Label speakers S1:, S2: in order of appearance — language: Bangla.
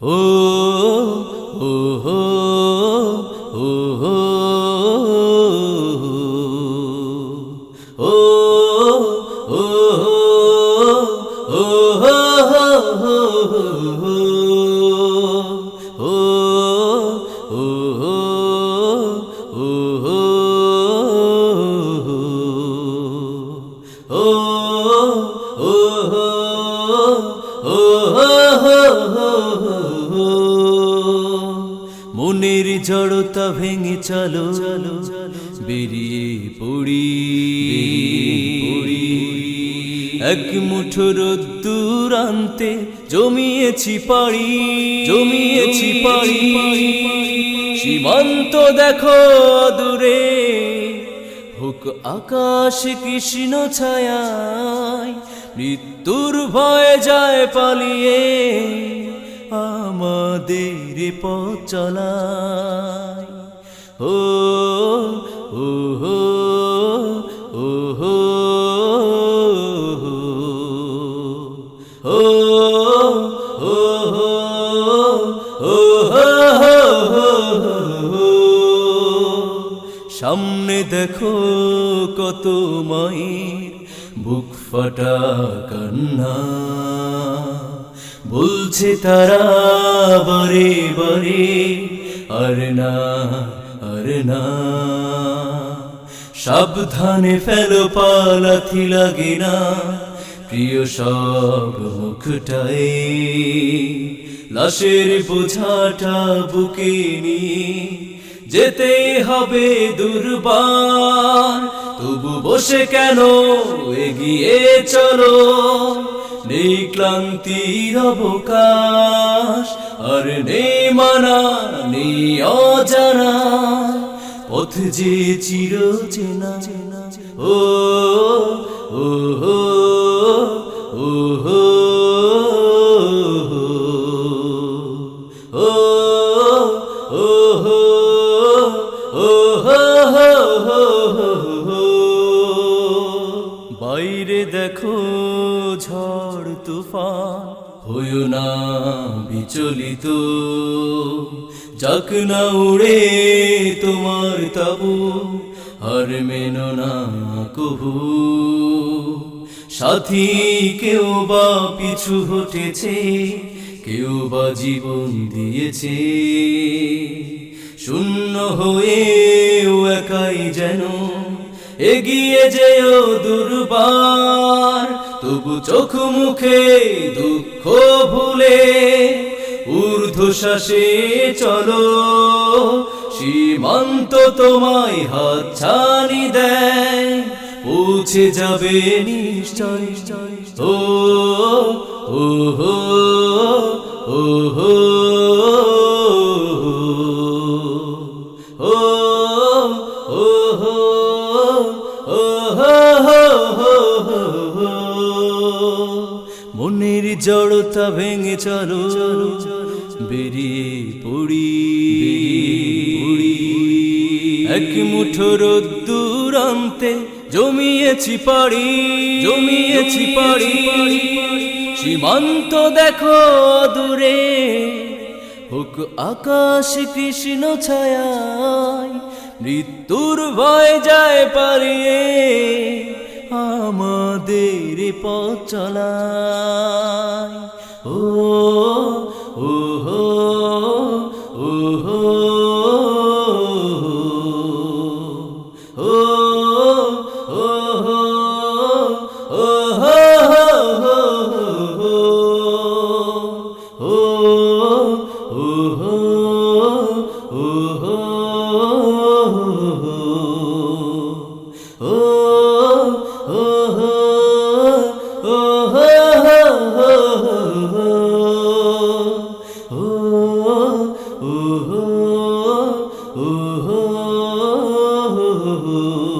S1: ও ও ও ও ও মনের জড়তা ভেঙে চলো বেরিয়ে পড়ি এক মুঠো রোদ্দুর আনতে জমিয়েছি পাড়ি সীমান্ত দেখো দূরে হোক আকাশ কৃষ্ণ ছায়ায় মৃত্যুর ভয়ে যায় পালিয়ে আমাদের পথ চলায় ও ও হো ও হো ও ও ও সামনে দেখো কত মায়ের বুক ফাটা কান্না বলছে তারা বারে বারে আর না সাবধানে ফেলো পালাথি লাগে না প্রিয় সব মুখটায় লাশের বোঝাটা বুকে নিয়ে যেতে হবে দুর্বার তবু বসে কেন এগিয়ে চলো নেই ক্লান্তির অবকাশ আর নেই মানা নেই অজানা পথ যে চির চেনা ও ও হো ও হো ও ও হো ও হো বাইরে দেখো ঝড় তুফান হইও না বিচলিত যাক না উড়ে তোমার তাবু আর মেনো না কবু সাথী কেউ বা পিছু হটেছে কেউ বা জীবন দিয়েছে শূন্য হয়েও একাই যেন এগিয়ে যেও দুর্বার তবু চোখ মুখে দুঃখ ভুলে ঊর্ধ্বশ্বাসে চলো সীমান্ত তোমায় হাতছানি দেয় পৌঁছে যাবে নিশ্চয় ও ও হো ও হো মনের জড়তা ভেঙে চলো বেরিয়ে পড়ি এক মুঠো রোদ্দুর আনতে জমিয়েছি পাড়ি সীমান্ত দেখো দূরে হোক আকাশ কৃষ্ণ ছায়ায় মৃত্যুর ভয় যায় পালিয়ে আমাদের পথ চলায় ও ও হো ও হো ও ও ও oh